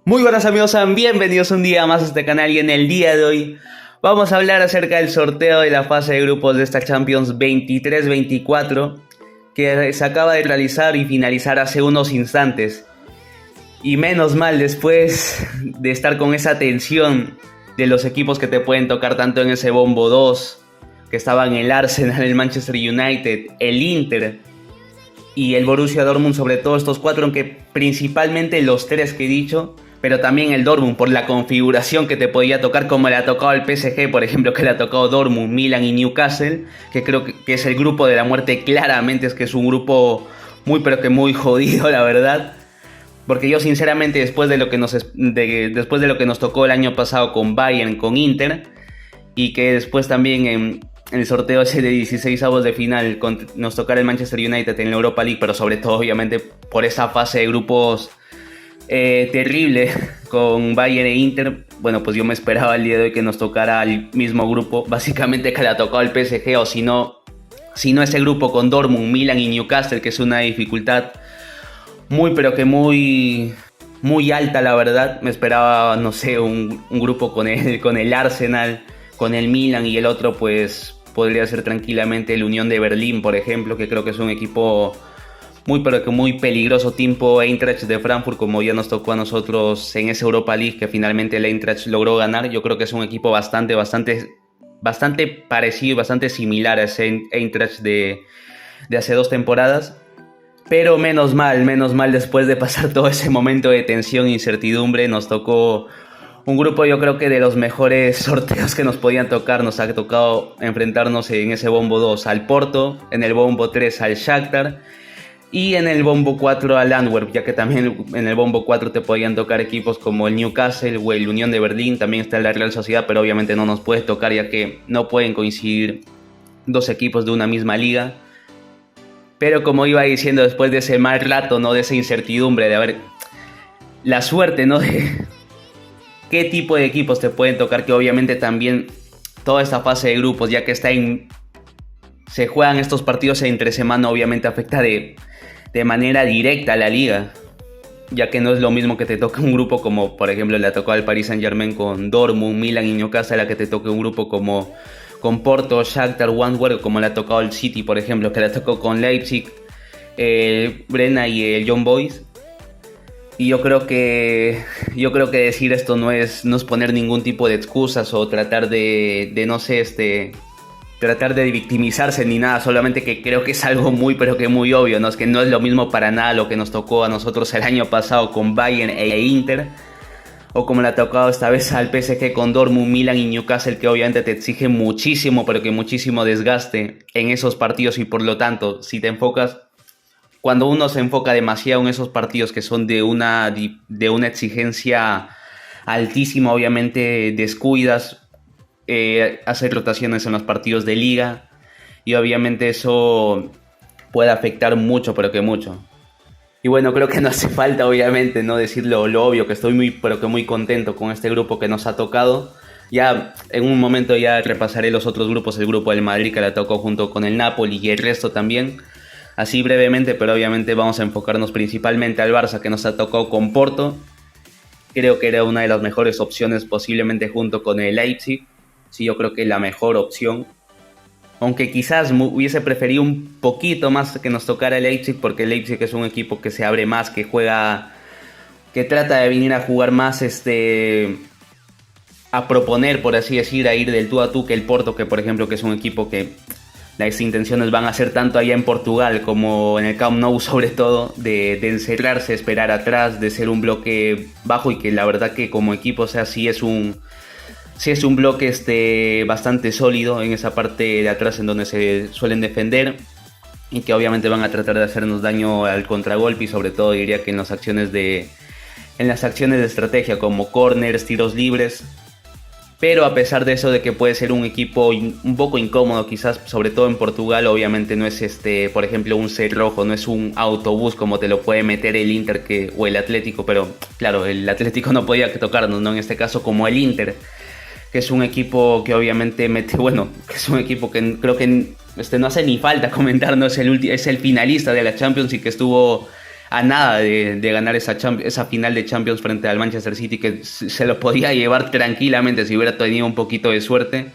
Muy buenas amigos, sean bienvenidos un día más a este canal y en el día de hoy vamos a hablar acerca del sorteo de la fase de grupos de esta Champions 23-24 que se acaba de realizar y finalizar hace unos instantes. Y menos mal, después de estar con esa tensión de los equipos que te pueden tocar tanto en ese bombo 2, que estaban el Arsenal, el Manchester United, el Inter y el Borussia Dortmund, sobre todo estos cuatro, aunque principalmente los tres que he dicho, pero también el Dortmund por la configuración que te podía tocar, como le ha tocado al PSG, por ejemplo, que le ha tocado Dortmund, Milan y Newcastle, que creo que es el grupo de la muerte. Claramente es que es un grupo muy pero que muy jodido, la verdad, porque yo sinceramente después de lo que nos tocó el año pasado con Bayern, con Inter, y que después también en el sorteo ese de 16avos de final nos tocara el Manchester United en la Europa League, pero sobre todo obviamente por esa fase de grupos terrible con Bayern e Inter. Bueno, pues yo me esperaba el día de hoy que nos tocara el mismo grupo, básicamente que le ha tocado el PSG, o si no ese grupo con Dortmund, Milan y Newcastle, que es una dificultad muy pero que muy alta, la verdad. Me esperaba, no sé, un grupo con el Arsenal, con el Milan, y el otro pues podría ser tranquilamente el Unión de Berlín, por ejemplo, que creo que es un equipo muy pero que muy peligroso, tipo Eintracht de Frankfurt, como ya nos tocó a nosotros en esa Europa League, que finalmente el Eintracht logró ganar. Yo creo que es un equipo bastante parecido, bastante similar a ese Eintracht de hace 2 temporadas. Pero menos mal, después de pasar todo ese momento de tensión e incertidumbre, nos tocó un grupo, yo creo que de los mejores sorteos que nos podían tocar. Nos ha tocado enfrentarnos en ese bombo 2 al Porto, en el bombo 3 al Shakhtar y en el bombo 4 al Antwerp, ya que también en el bombo 4 te podían tocar equipos como el Newcastle o el Unión de Berlín. También está la Real Sociedad, pero obviamente no nos puede tocar, ya que no pueden coincidir dos equipos de una misma liga. Pero como iba diciendo, después de ese mal rato, ¿no?, de esa incertidumbre, de haber la suerte, ¿no?, de qué tipo de equipos te pueden tocar, que obviamente también toda esta fase de grupos, ya que se juegan estos partidos entre semana, obviamente afecta de manera directa a la liga, ya que no es lo mismo que te toque un grupo como, por ejemplo, le ha tocado al Paris Saint-Germain con Dortmund, Milan y Newcastle, a que te toque un grupo como con Porto, Shakhtar, Antwerp, como le ha tocado al City, por ejemplo, que le tocó con Leipzig, Brena y el Young Boys. Y yo creo que decir esto no es poner ningún tipo de excusas o tratar tratar de victimizarse ni nada, solamente que creo que es algo muy pero que muy obvio, ¿no? Es que no es lo mismo para nada lo que nos tocó a nosotros el año pasado con Bayern e Inter, o como le ha tocado esta vez al PSG con Dortmund, Milan y Newcastle, que obviamente te exige muchísimo, pero que muchísimo desgaste en esos partidos. Y por lo tanto, cuando uno se enfoca demasiado en esos partidos que son de una exigencia altísima, obviamente descuidas hacer rotaciones en los partidos de liga, y obviamente eso puede afectar mucho, pero que mucho. Y bueno, creo que no hace falta obviamente no decir lo obvio, que estoy muy contento con este grupo que nos ha tocado. Ya en un momento ya repasaré los otros grupos, el grupo del Madrid que le tocó junto con el Napoli y el resto también, así brevemente, pero obviamente vamos a enfocarnos principalmente al Barça, que nos ha tocado con Porto. Creo que era una de las mejores opciones, posiblemente junto con el Leipzig. Sí, yo creo que la mejor opción. Aunque quizás hubiese preferido un poquito más que nos tocara el Leipzig, porque el Leipzig es un equipo que se abre más, que juega, que trata de venir a jugar más, a proponer, por así decir, a ir del tú a tú, que el Porto, que por ejemplo que es un equipo que las intenciones van a ser tanto allá en Portugal como en el Camp Nou, sobre todo, de encerrarse, esperar atrás, de ser un bloque bajo, y que la verdad que como equipo, o sea, sí es un bloque bastante sólido en esa parte de atrás en donde se suelen defender, y que obviamente van a tratar de hacernos daño al contragolpe, y sobre todo diría que en las acciones de estrategia como corners, tiros libres. Pero a pesar de eso, de que puede ser un equipo un poco incómodo quizás, sobre todo en Portugal, obviamente no es por ejemplo un cerrojo, no es un autobús como te lo puede meter el Inter o el Atlético. Pero claro, el Atlético no podía tocarnos, ¿no? En este caso, como el Inter, que es un equipo que obviamente que es un equipo que creo que no hace ni falta comentar, ¿no? Es el finalista de la Champions y que estuvo a nada de ganar esa final de Champions frente al Manchester City, que se lo podía llevar tranquilamente si hubiera tenido un poquito de suerte,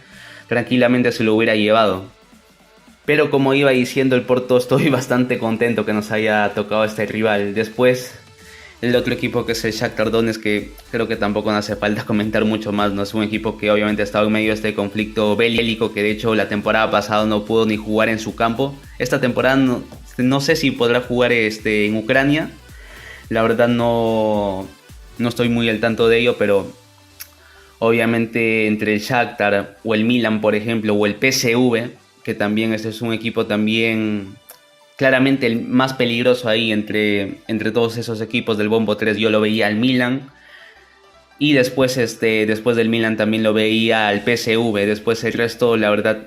tranquilamente se lo hubiera llevado. Pero como iba diciendo el Porto, estoy bastante contento que nos haya tocado este rival. Después, el otro equipo que es el Shakhtar Donetsk, que creo que tampoco no hace falta comentar mucho más, ¿no? Es un equipo que obviamente ha estado en medio de este conflicto bélico, que de hecho la temporada pasada no pudo ni jugar en su campo. Esta temporada no sé si podrá jugar en Ucrania. La verdad no estoy muy al tanto de ello, pero obviamente entre el Shakhtar o el Milan, por ejemplo, o el PSV, que también este es un equipo también claramente el más peligroso ahí entre todos esos equipos del Bombo 3, yo lo veía al Milan. Y después, después del Milan también lo veía al PSV. Después el resto, la verdad,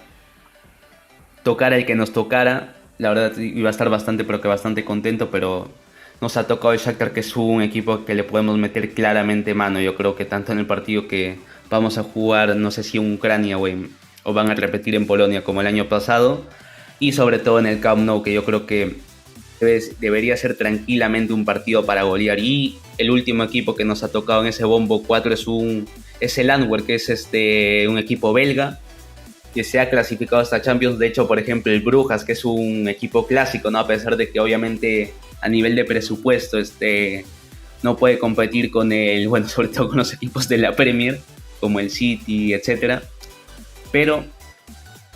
tocara el que nos tocara, la verdad iba a estar bastante, pero que bastante contento, pero nos ha tocado el Shakhtar, que es un equipo que le podemos meter claramente mano. Yo creo que tanto en el partido que vamos a jugar, no sé si en Ucrania o van a repetir en Polonia como el año pasado, y sobre todo en el Camp Nou, que yo creo que debería ser tranquilamente un partido para golear. Y el último equipo que nos ha tocado en ese bombo 4 es el Antwerp, que es un equipo belga que se ha clasificado hasta Champions. De hecho, por ejemplo, el Brujas, que es un equipo clásico, ¿no? A pesar de que obviamente a nivel de presupuesto no puede competir con sobre todo con los equipos de la Premier, como el City, etcétera. Pero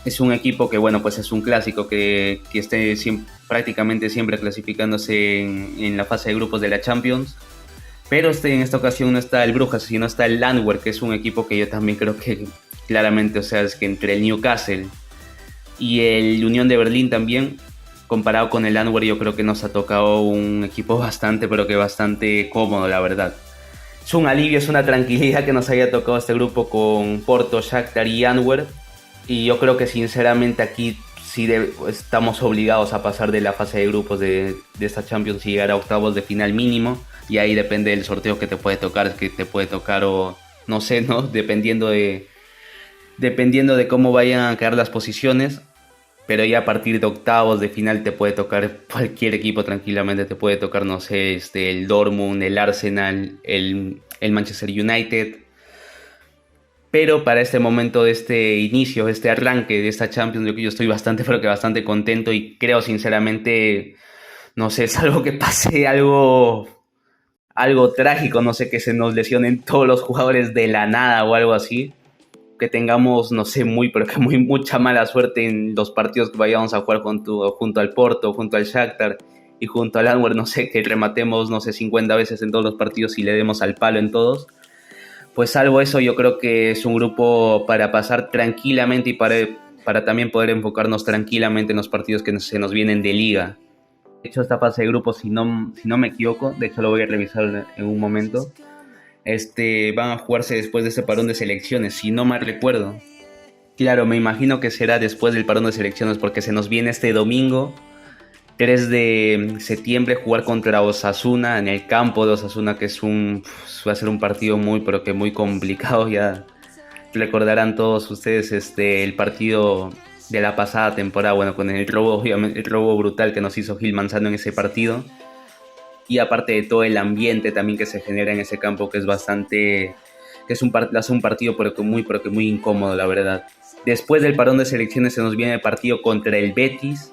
es un equipo que, bueno, pues es un clásico que esté prácticamente siempre clasificándose en la fase de grupos de la Champions. Pero en esta ocasión no está el Brujas, sino está el Antwerp, que es un equipo que yo también creo que claramente, o sea, es que entre el Newcastle y el Unión de Berlín también, comparado con el Antwerp, yo creo que nos ha tocado un equipo bastante, pero que bastante cómodo, la verdad. Es un alivio, es una tranquilidad que nos haya tocado este grupo con Porto, Shakhtar y Antwerp. Y yo creo que sinceramente aquí sí estamos obligados a pasar de la fase de grupos de esta Champions y llegar a octavos de final mínimo. Y ahí depende del sorteo que te puede tocar o no sé, ¿no? Dependiendo de cómo vayan a quedar las posiciones. Pero ya a partir de octavos de final te puede tocar cualquier equipo tranquilamente. Te puede tocar, no sé, el Dortmund, el Arsenal, el Manchester United. Pero para este momento de este inicio, este arranque de esta Champions, yo estoy bastante, pero que bastante contento, y creo sinceramente, no sé, salvo que pase algo trágico, no sé, que se nos lesionen todos los jugadores de la nada o algo así, que tengamos, no sé, pero que mucha mala suerte en los partidos que vayamos a jugar junto al Porto, junto al Shakhtar y junto al Antwerp, no sé, que rematemos, no sé, 50 veces en todos los partidos y le demos al palo en todos. Pues salvo eso, yo creo que es un grupo para pasar tranquilamente y para también poder enfocarnos tranquilamente en los partidos que se nos vienen de liga. De hecho, esta fase de grupos, si no me equivoco, de hecho lo voy a revisar en un momento, van a jugarse después de ese parón de selecciones, si no mal recuerdo. Claro, me imagino que será después del parón de selecciones, porque se nos viene este domingo 3 de septiembre jugar contra Osasuna en el campo de Osasuna, que va a ser un partido pero que muy complicado. Ya recordarán todos ustedes el partido de la pasada temporada, bueno, con el robo, obviamente, el robo brutal que nos hizo Gil Manzano en ese partido, y aparte de todo el ambiente también que se genera en ese campo, que es bastante, que es un partido pero que muy incómodo, la verdad. Después del parón de selecciones se nos viene el partido contra el Betis.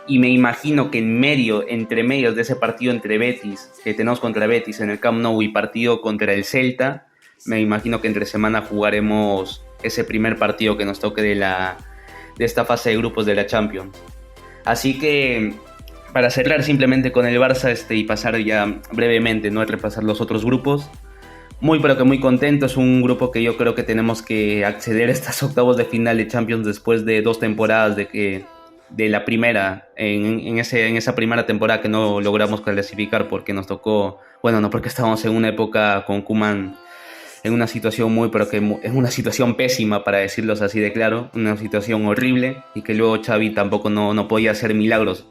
Y me imagino que entre medios de ese partido entre Betis, que tenemos contra Betis en el Camp Nou, y partido contra el Celta, me imagino que entre semana jugaremos ese primer partido que nos toque de esta fase de grupos de la Champions. Así que, para cerrar simplemente con el Barça y pasar ya brevemente, ¿no?, repasar los otros grupos, pero que muy contento. Es un grupo que yo creo que tenemos que acceder a estos octavos de final de Champions después de 2 temporadas de la primera, en esa primera temporada que no logramos clasificar porque nos tocó, bueno, no, porque estábamos en una época con Koeman en una situación en una situación pésima, para decirlo así de claro, una situación horrible, y que luego Xavi tampoco no podía hacer milagros.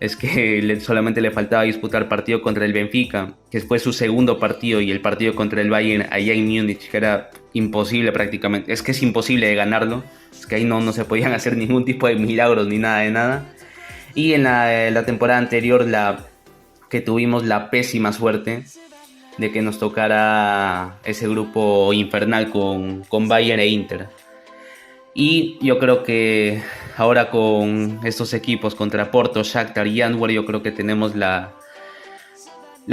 Es que solamente le faltaba disputar partido contra el Benfica, que fue su segundo partido, y el partido contra el Bayern allá en Múnich, que era imposible prácticamente. Es que es imposible de ganarlo. Es que ahí no se podían hacer ningún tipo de milagros ni nada de nada. Y en la temporada anterior, que tuvimos la pésima suerte de que nos tocara ese grupo infernal con Bayern e Inter. Y yo creo que ahora con estos equipos contra Porto, Shakhtar y Antwerp, yo creo que tenemos la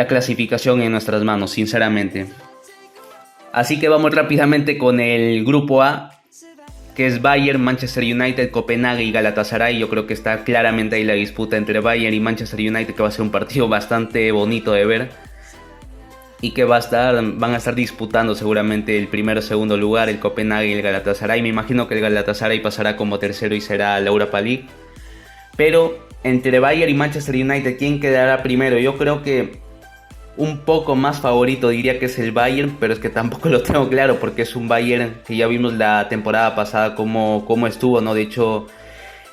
clasificación en nuestras manos, sinceramente. Así que vamos rápidamente con el grupo A, que es Bayern, Manchester United, Copenhague y Galatasaray. Yo creo que está claramente ahí la disputa entre Bayern y Manchester United, que va a ser un partido bastante bonito de ver y que van a estar disputando seguramente el primero o segundo lugar, el Copenhague y el Galatasaray. Me imagino que el Galatasaray pasará como tercero y será la Europa League. Pero entre Bayern y Manchester United, ¿quién quedará primero? Yo creo que un poco más favorito diría que es el Bayern, pero es que tampoco lo tengo claro porque es un Bayern que ya vimos la temporada pasada cómo estuvo, ¿no? De hecho,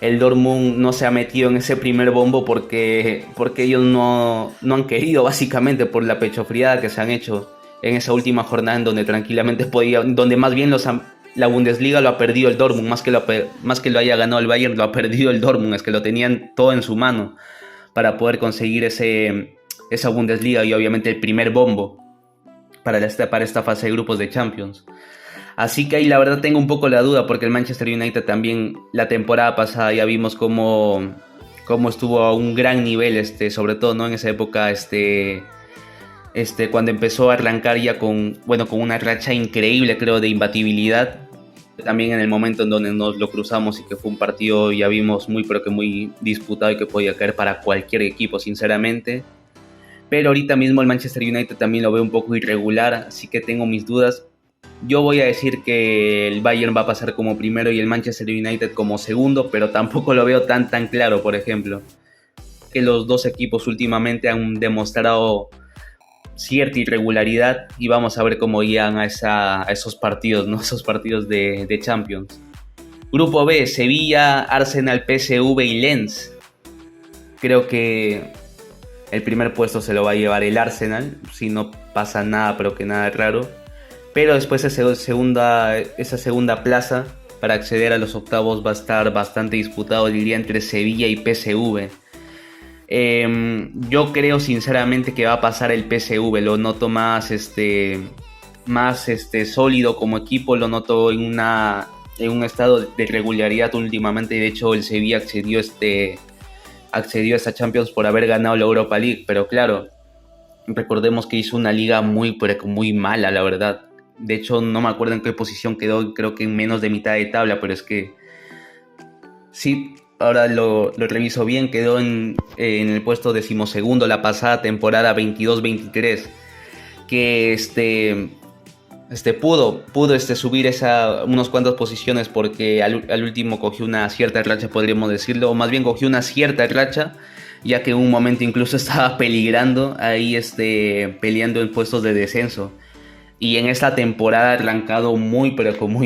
el Dortmund no se ha metido en ese primer bombo porque ellos no han querido, básicamente, por la pechofriada que se han hecho en esa última jornada en donde tranquilamente donde más bien la Bundesliga lo ha perdido el Dortmund, más que lo haya ganado el Bayern, lo ha perdido el Dortmund, es que lo tenían todo en su mano para poder conseguir esa Bundesliga y obviamente el primer bombo para esta fase de grupos de Champions. Así que ahí la verdad tengo un poco la duda porque el Manchester United también la temporada pasada ya vimos cómo estuvo a un gran nivel, sobre todo, ¿no? En esa época, cuando empezó a arrancar ya con una racha increíble, creo, de imbatibilidad. También en el momento en donde nos lo cruzamos y que fue un partido, ya vimos pero que muy disputado y que podía caer para cualquier equipo, sinceramente. Pero ahorita mismo el Manchester United también lo veo un poco irregular, así que tengo mis dudas. Yo voy a decir que el Bayern va a pasar como primero y el Manchester United como segundo, pero tampoco lo veo tan claro, por ejemplo. Que los dos equipos últimamente han demostrado cierta irregularidad y vamos a ver cómo llegan a esos partidos, ¿no? Esos partidos de Champions. Grupo B, Sevilla, Arsenal, PSV y Lens. Creo que el primer puesto se lo va a llevar el Arsenal, si no pasa nada, pero que nada raro. Pero después esa segunda plaza para acceder a los octavos va a estar bastante disputado, diría, entre Sevilla y PSV. Yo creo sinceramente que va a pasar el PSV, lo noto más sólido como equipo, lo noto en un estado de regularidad últimamente. De hecho, el Sevilla accedió a esta Champions por haber ganado la Europa League, pero claro, recordemos que hizo una liga muy mala, la verdad. De hecho, no me acuerdo en qué posición quedó, creo que en menos de mitad de tabla, pero es que sí, ahora lo reviso bien, quedó en el puesto 12º la pasada temporada 22-23, que pudo subir unas cuantas posiciones porque al último cogió una cierta racha, podríamos decirlo, o más bien cogió una cierta racha, ya que en un momento incluso estaba peligrando ahí peleando en puestos de descenso. Y en esta temporada ha arrancado muy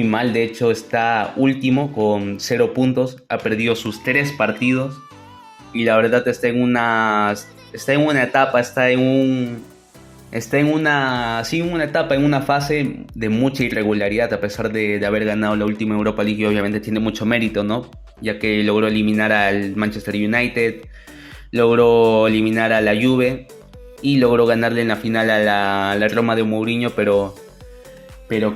mal. De hecho está último con 0 puntos, ha perdido sus 3 partidos y la verdad está en una etapa, en una fase de mucha irregularidad, a pesar de haber ganado la última Europa League. Y obviamente tiene mucho mérito, ¿no? Ya que logró eliminar al Manchester United, logró eliminar a la Juve y logró ganarle en la final a la Roma de Mourinho, pero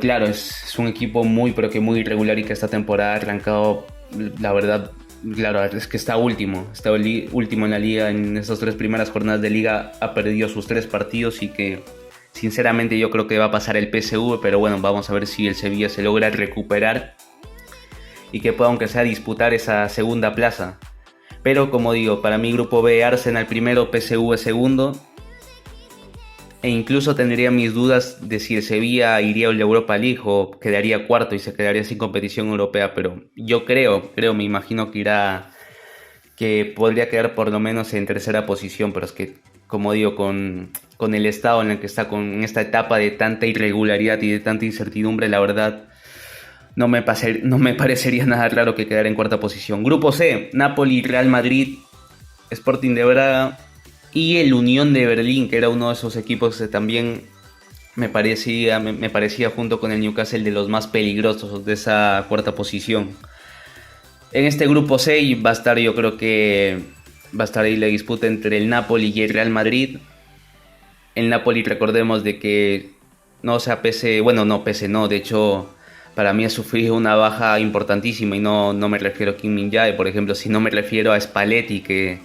claro, es un equipo muy irregular y que esta temporada ha arrancado, la verdad, claro, es que está último en la liga. En esas 3 primeras jornadas de liga ha perdido sus 3 partidos y que sinceramente yo creo que va a pasar el PSV, pero bueno, vamos a ver si el Sevilla se logra recuperar y que pueda aunque sea disputar esa segunda plaza. Pero como digo, para mí grupo B, Arsenal primero, PSV segundo. E incluso tendría mis dudas de si el Sevilla iría a la Europa League o quedaría cuarto y se quedaría sin competición europea. Pero yo me imagino que podría quedar por lo menos en tercera posición. Pero es que, como digo, con el estado en el que está, con esta etapa de tanta irregularidad y de tanta incertidumbre, la verdad no me parecería nada raro que quedara en cuarta posición. Grupo C, Napoli, Real Madrid, Sporting de Braga y el Unión de Berlín, que era uno de esos equipos que también me parecía junto con el Newcastle de los más peligrosos de esa cuarta posición. En este grupo C va a estar, yo creo que Va a estar ahí la disputa entre el Napoli y el Real Madrid. El Napoli, recordemos de que no, o sea, pese no, de hecho, para mí ha sufrido una baja importantísima y no me refiero a Kim Min-jae, por ejemplo, sino me refiero a Spalletti, que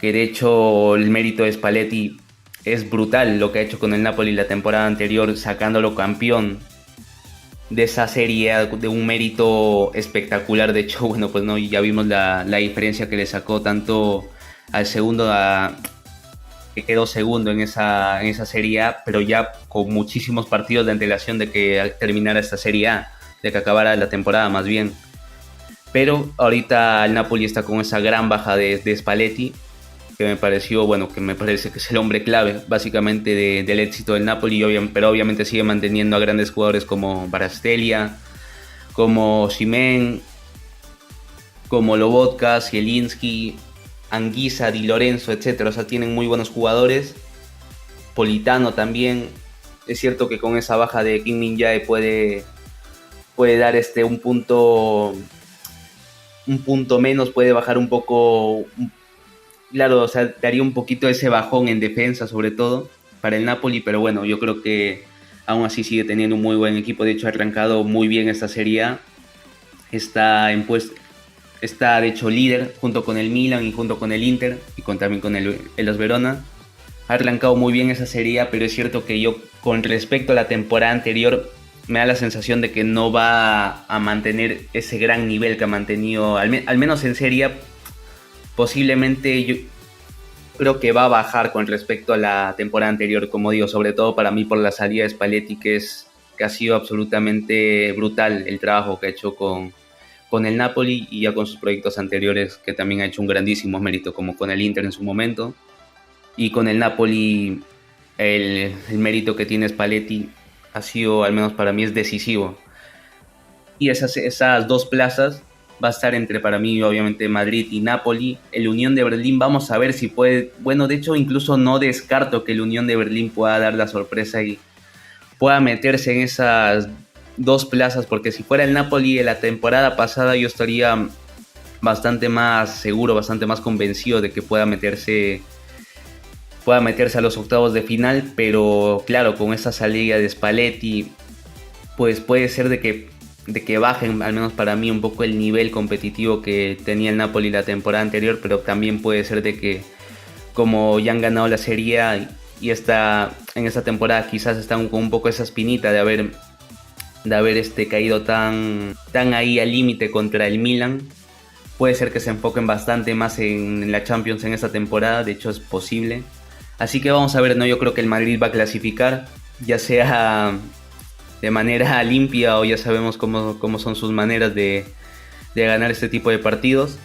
de hecho el mérito de Spalletti es brutal lo que ha hecho con el Napoli la temporada anterior, sacándolo campeón de esa serie, de un mérito espectacular. De hecho, bueno, pues no, ya vimos la diferencia que le sacó tanto al segundo, que quedó segundo en esa Serie A, pero ya con muchísimos partidos de antelación de que terminara esta Serie A, de que acabara la temporada más bien. Pero ahorita el Napoli está con esa gran baja de Spalletti, que me pareció, bueno, que me parece que es el hombre clave básicamente del éxito del Napoli, pero obviamente sigue manteniendo a grandes jugadores como Barastelia, como Osimhen, como Lobotka, Zielinski, Anguissa, Di Lorenzo, etcétera. O sea, tienen muy buenos jugadores. Politano también. Es cierto que con esa baja de Kim Min-jae puede dar un punto menos, puede bajar un poco. Claro, o sea, daría un poquito ese bajón en defensa, sobre todo para el Napoli, pero bueno, yo creo que aún así sigue teniendo un muy buen equipo. De hecho, ha arrancado muy bien esta Serie A. Está de hecho líder junto con el Milan y junto con el Inter y también con el Hellas Verona. Ha arrancado muy bien esa Serie A, pero es cierto que yo, con respecto a la temporada anterior, me da la sensación de que no va a mantener ese gran nivel que ha mantenido, al menos en Serie A. Posiblemente yo creo que va a bajar con respecto a la temporada anterior, como digo, sobre todo para mí por la salida de Spalletti, que ha sido absolutamente brutal el trabajo que ha hecho con el Napoli y ya con sus proyectos anteriores, que también ha hecho un grandísimo mérito, como con el Inter en su momento. Y con el Napoli, el mérito que tiene Spalletti ha sido, al menos para mí, es decisivo. Y esas dos plazas va a estar entre, para mí, obviamente, Madrid y Napoli. El Unión de Berlín, vamos a ver si puede. Bueno, de hecho, incluso no descarto que el Unión de Berlín pueda dar la sorpresa y pueda meterse en esas dos plazas, porque si fuera el Napoli de la temporada pasada, yo estaría bastante más seguro, bastante más convencido de que pueda meterse a los octavos de final. Pero claro, con esa salida de Spalletti, pues puede ser de que bajen, al menos para mí, un poco el nivel competitivo que tenía el Napoli la temporada anterior, pero también puede ser de que, como ya han ganado la Serie A y en esta temporada quizás están con un poco esa espinita de haber caído tan ahí al límite contra el Milan, puede ser que se enfoquen bastante más en la Champions en esta temporada. De hecho, es posible. Así que vamos a ver, ¿no? Yo creo que el Madrid va a clasificar, ya sea de manera limpia o ya sabemos cómo son sus maneras de ganar este tipo de partidos.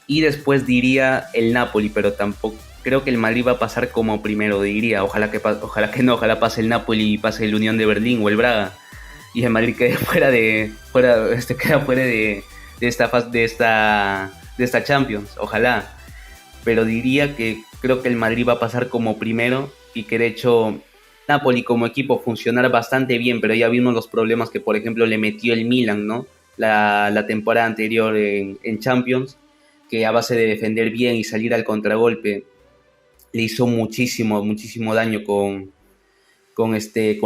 Y después diría el Napoli, pero tampoco creo que el Madrid va a pasar como primero, diría. Ojalá que no, ojalá pase el Napoli y pase el Unión de Berlín o el Braga y el Madrid quede fuera de esta Champions, ojalá. Pero diría que creo que el Madrid va a pasar como primero y que de hecho Napoli como equipo funcionar bastante bien, pero ya vimos los problemas que, por ejemplo, le metió el Milan, ¿no? La temporada anterior en Champions, que a base de defender bien y salir al contragolpe le hizo muchísimo daño con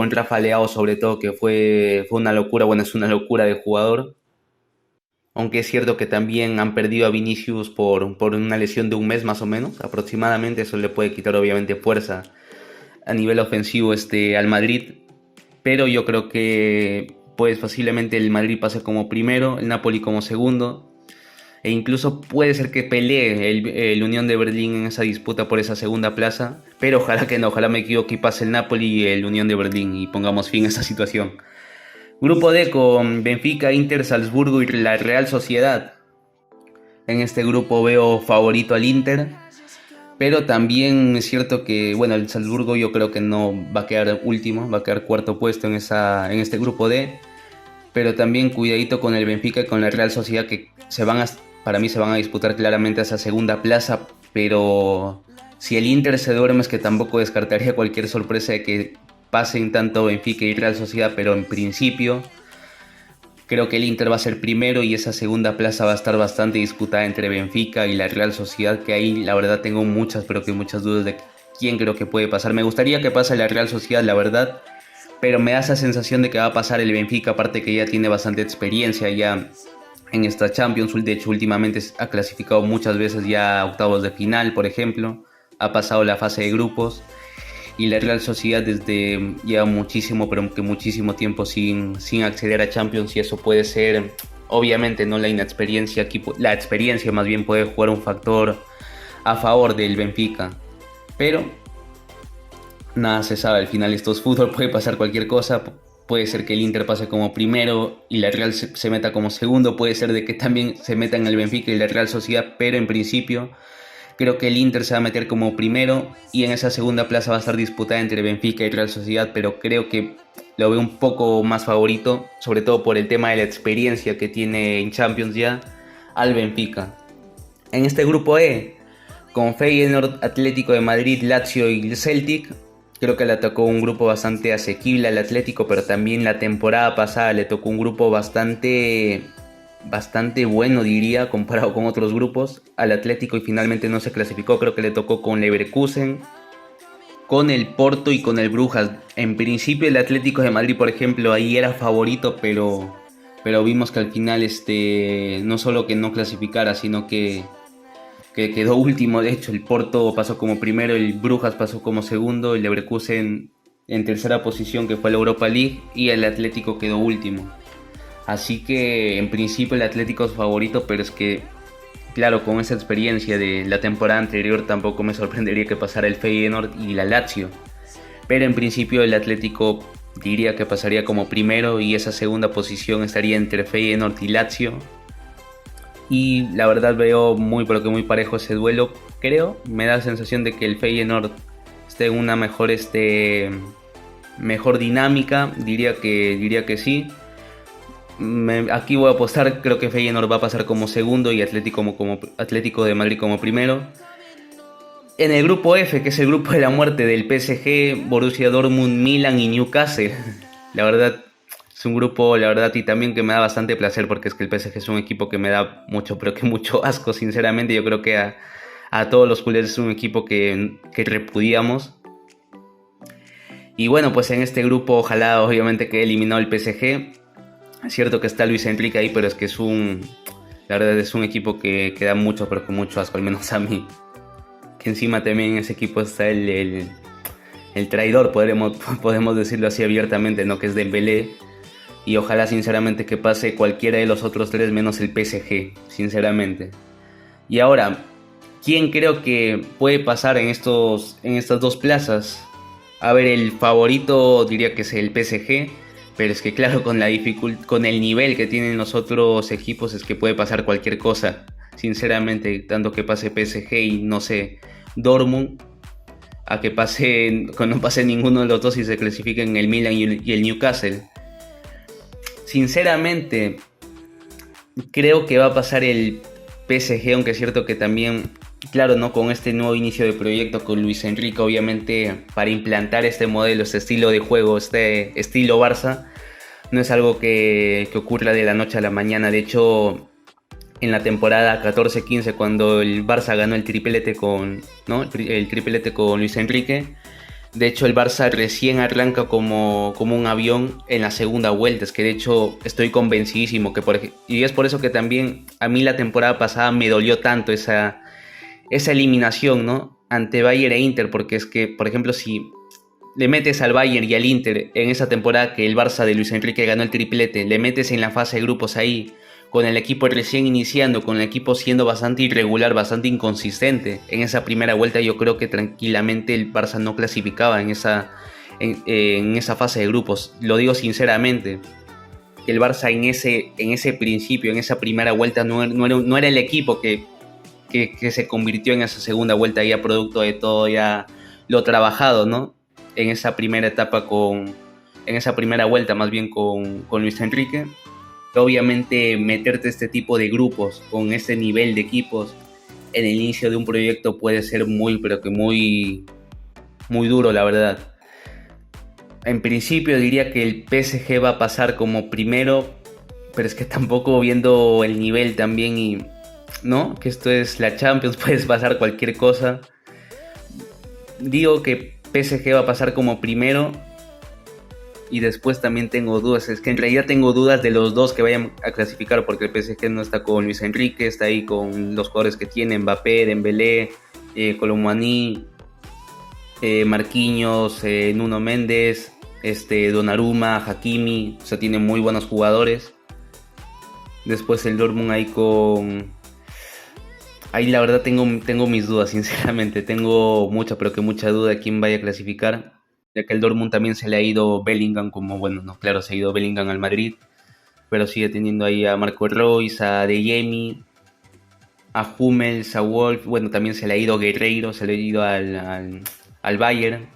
Rafa Leao, sobre todo, que fue una locura. Bueno, es una locura de jugador. Aunque es cierto que también han perdido a Vinicius por una lesión de un mes más o menos, aproximadamente. Eso le puede quitar obviamente fuerza a nivel ofensivo al Madrid. Pero yo creo que pues posiblemente el Madrid pase como primero, el Napoli como segundo. E incluso puede ser que pelee el Unión de Berlín en esa disputa por esa segunda plaza. Pero ojalá que no, ojalá me equivoque y pase el Napoli y el Unión de Berlín y pongamos fin a esta situación. Grupo D con Benfica, Inter, Salzburgo y la Real Sociedad. En este grupo veo favorito al Inter, pero también es cierto que, bueno, el Salzburgo yo creo que no va a quedar último, va a quedar cuarto puesto en este grupo D. Pero también cuidadito con el Benfica y con la Real Sociedad, que para mí se van a disputar claramente esa segunda plaza. Pero si el Inter se duerme, es que tampoco descartaría cualquier sorpresa de que pasen tanto Benfica y Real Sociedad, pero en principio Creo que el Inter va a ser primero y esa segunda plaza va a estar bastante disputada entre Benfica y la Real Sociedad, que ahí la verdad tengo muchas, pero que muchas dudas de quién creo que puede pasar. Me gustaría que pase la Real Sociedad, la verdad, pero me da esa sensación de que va a pasar el Benfica, aparte que ya tiene bastante experiencia ya en esta Champions. De hecho, últimamente ha clasificado muchas veces ya a octavos de final, por ejemplo. Ha pasado la fase de grupos. Y la Real Sociedad desde lleva muchísimo, pero que muchísimo tiempo sin acceder a Champions, y eso puede ser, obviamente, no la inexperiencia, aquí la experiencia más bien puede jugar un factor a favor del Benfica. Pero nada se sabe, al final esto es fútbol, puede pasar cualquier cosa. Puede ser que el Inter pase como primero y la Real se meta como segundo, puede ser de que también se metan el Benfica y la Real Sociedad, pero en principio creo que el Inter se va a meter como primero y en esa segunda plaza va a estar disputada entre Benfica y Real Sociedad, pero creo que lo veo un poco más favorito, sobre todo por el tema de la experiencia que tiene en Champions ya, al Benfica. En este grupo E, con Feyenoord, Atlético de Madrid, Lazio y Celtic, creo que le tocó un grupo bastante asequible al Atlético, pero también la temporada pasada le tocó un grupo bastante bueno, diría, comparado con otros grupos al Atlético, y finalmente no se clasificó. Creo que le tocó con Leverkusen, con el Porto y con el Brujas. En principio el Atlético de Madrid, por ejemplo, ahí era favorito, pero vimos que al final no solo que no clasificara, sino que quedó último. De hecho, el Porto pasó como primero, el Brujas pasó como segundo, el Leverkusen en tercera posición, que fue la Europa League, y el Atlético quedó último. Así que en principio el Atlético es favorito, pero es que, claro, con esa experiencia de la temporada anterior tampoco me sorprendería que pasara el Feyenoord y la Lazio. Pero en principio el Atlético diría que pasaría como primero y esa segunda posición estaría entre Feyenoord y Lazio. Y la verdad veo pero que muy parejo ese duelo. Creo, me da la sensación de que el Feyenoord esté en una mejor dinámica, diría que sí. Aquí voy a apostar, creo que Feyenoord va a pasar como segundo y Atlético de Madrid como primero. En el grupo F, que es el grupo de la muerte del PSG, Borussia Dortmund, Milan y Newcastle. La verdad, es un grupo, la verdad, y también que me da bastante placer, porque es que el PSG es un equipo que me da mucho, pero que mucho asco, sinceramente. Yo creo que a todos los culés es un equipo que repudiamos. Y bueno, pues en este grupo ojalá obviamente quede eliminado el PSG. Es cierto que está Luis Enrique ahí, pero es que la verdad es un equipo que da mucho, pero con mucho asco, al menos a mí. Que encima también en ese equipo está el traidor, podemos decirlo así abiertamente, ¿no? Que es Dembélé. Y ojalá sinceramente que pase cualquiera de los otros tres menos el PSG, sinceramente. Y ahora, ¿quién creo que puede pasar en estas dos plazas? A ver, el favorito diría que es el PSG. Pero es que claro, con el nivel que tienen los otros equipos, es que puede pasar cualquier cosa. Sinceramente, tanto que pase PSG y no sé, Dortmund, a que no pase ninguno de los dos y se clasifiquen el Milan y el Newcastle. Sinceramente, creo que va a pasar el PSG, aunque es cierto que también, claro, ¿no? Con este nuevo inicio de proyecto con Luis Enrique, obviamente, para implantar este modelo, este estilo de juego, este estilo Barça, no es algo que ocurra de la noche a la mañana. De hecho, en la temporada 14-15, cuando el Barça ganó el triplete el triplete con Luis Enrique, de hecho el Barça recién arranca como un avión en la segunda vuelta. Es que de hecho estoy convencidísimo y es por eso que también a mí la temporada pasada me dolió tanto esa eliminación, ¿no? Ante Bayern e Inter, porque es que, por ejemplo, si le metes al Bayern y al Inter en esa temporada que el Barça de Luis Enrique ganó el triplete, le metes en la fase de grupos ahí, con el equipo recién iniciando, con el equipo siendo bastante irregular, bastante inconsistente, en esa primera vuelta yo creo que tranquilamente el Barça no clasificaba en esa fase de grupos. Lo digo sinceramente, el Barça en ese principio, en esa primera vuelta no era el equipo que se convirtió en esa segunda vuelta, ya producto de todo ya lo trabajado, ¿no? En esa primera etapa en esa primera vuelta más bien con Luis Enrique. Obviamente meterte este tipo de grupos con este nivel de equipos en el inicio de un proyecto puede ser pero que muy duro, la verdad. En principio diría que el PSG va a pasar como primero, pero es que tampoco viendo el nivel también y, ¿no? Que esto es la Champions, puedes pasar cualquier cosa. Digo que PSG va a pasar como primero y después también tengo dudas. Es que en realidad tengo dudas de los dos que vayan a clasificar porque el PSG no está con Luis Enrique, está ahí con los jugadores que tiene, Mbappé, Dembélé, Colomboani, Marquinhos, Nuno Méndez, Donnarumma, Hakimi, o sea, tiene muy buenos jugadores. Después el Dortmund ahí con... Ahí la verdad tengo mis dudas, sinceramente. Tengo mucha, pero que mucha duda de quién vaya a clasificar. Ya que el Dortmund también se le ha ido Bellingham, como bueno, no, claro, se ha ido Bellingham al Madrid. Pero sigue teniendo ahí a Marco Reus, a De Jemi, a Hummels, a Wolf. Bueno, también se le ha ido Guerreiro, se le ha ido al Bayern.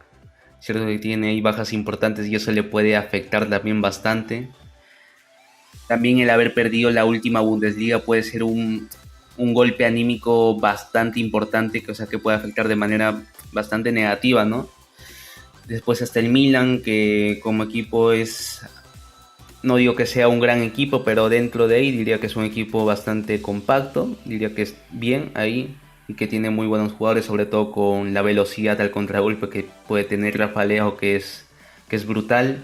Cierto que tiene ahí bajas importantes y eso le puede afectar también bastante. También el haber perdido la última Bundesliga puede ser un golpe anímico bastante importante, que, o sea, que puede afectar de manera bastante negativa, ¿no? Después está el Milan, que como equipo es... No digo que sea un gran equipo, pero dentro de ahí diría que es un equipo bastante compacto. Diría que es bien ahí y que tiene muy buenos jugadores, sobre todo con la velocidad al contragolpe que puede tener Rafa Leao, que es brutal.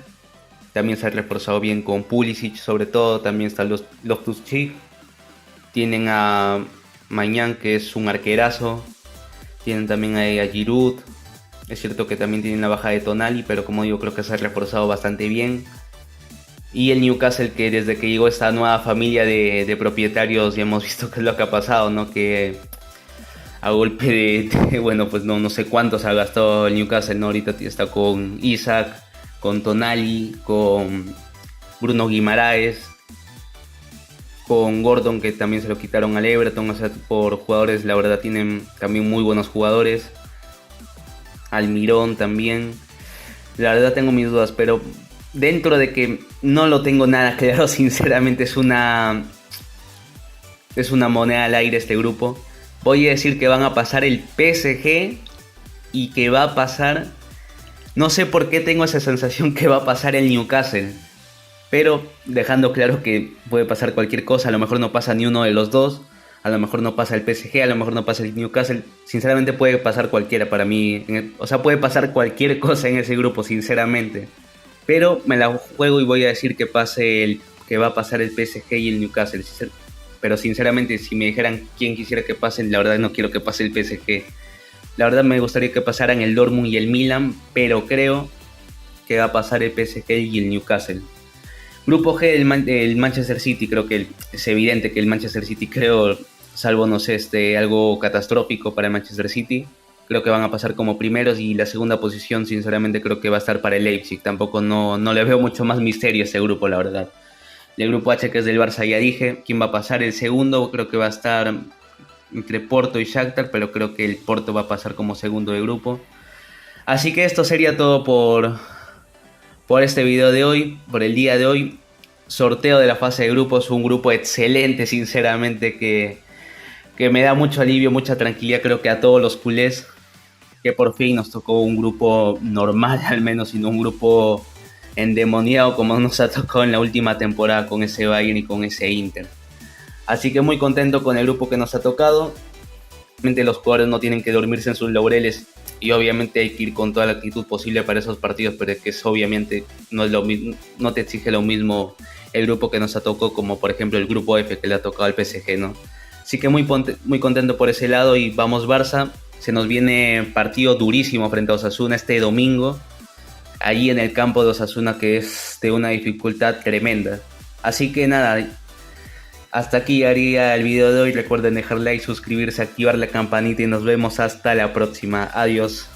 También se ha reforzado bien con Pulisic, sobre todo. También está Loftus-Cheek. Tienen a Maignan, que es un arquerazo. Tienen también a Giroud. Es cierto que también tienen la baja de Tonali, pero como digo, creo que se ha reforzado bastante bien. Y el Newcastle, que desde que llegó esta nueva familia de propietarios, ya hemos visto qué es lo que ha pasado, ¿no? Que a golpe bueno, pues no sé cuántos ha gastado el Newcastle, ¿no? Ahorita está con Isaac, con Tonali, con Bruno Guimaraes, con Gordon, que también se lo quitaron al Everton. O sea, por jugadores, la verdad tienen también muy buenos jugadores. Almirón también. La verdad tengo mis dudas, pero dentro de que no lo tengo nada claro, sinceramente es una moneda al aire este grupo. Voy a decir que van a pasar el PSG y que va a pasar... No sé por qué tengo esa sensación que va a pasar el Newcastle, pero dejando claro que puede pasar cualquier cosa. A lo mejor no pasa ni uno de los dos, a lo mejor no pasa el PSG, a lo mejor no pasa el Newcastle. Sinceramente puede pasar cualquiera para mí, o sea, puede pasar cualquier cosa en ese grupo, sinceramente. Pero me la juego y voy a decir que que va a pasar el PSG y el Newcastle. Pero sinceramente, si me dijeran quién quisiera que pase, la verdad no quiero que pase el PSG. La verdad me gustaría que pasaran el Dortmund y el Milan, pero creo que va a pasar el PSG y el Newcastle. Grupo G, el Manchester City. Creo que es evidente que el Manchester City, creo, salvo no sé, algo catastrófico para el Manchester City, creo que van a pasar como primeros, y la segunda posición sinceramente creo que va a estar para el Leipzig. Tampoco no le veo mucho más misterio a ese grupo, la verdad. El grupo H, que es del Barça, ya dije quién va a pasar. El segundo creo que va a estar entre Porto y Shakhtar, pero creo que el Porto va a pasar como segundo de grupo. Así que esto sería todo por este video de hoy, por el día de hoy. Sorteo de la fase de grupos, un grupo excelente, sinceramente, que me da mucho alivio, mucha tranquilidad, creo que a todos los culés, que por fin nos tocó un grupo normal, al menos, y no un grupo endemoniado como nos ha tocado en la última temporada con ese Bayern y con ese Inter. Así que muy contento con el grupo que nos ha tocado. Obviamente los jugadores no tienen que dormirse en sus laureles y obviamente hay que ir con toda la actitud posible para esos partidos, pero es que obviamente no es lo mismo, no te exige lo mismo el grupo que nos ha tocado como por ejemplo el grupo F que le ha tocado al PSG, ¿no? Así que muy contento por ese lado, y vamos Barça. Se nos viene partido durísimo frente a Osasuna este domingo, allí en el campo de Osasuna, que es de una dificultad tremenda. Así que nada, hasta aquí haría el video de hoy. Recuerden dejar like, suscribirse, activar la campanita y nos vemos hasta la próxima. Adiós.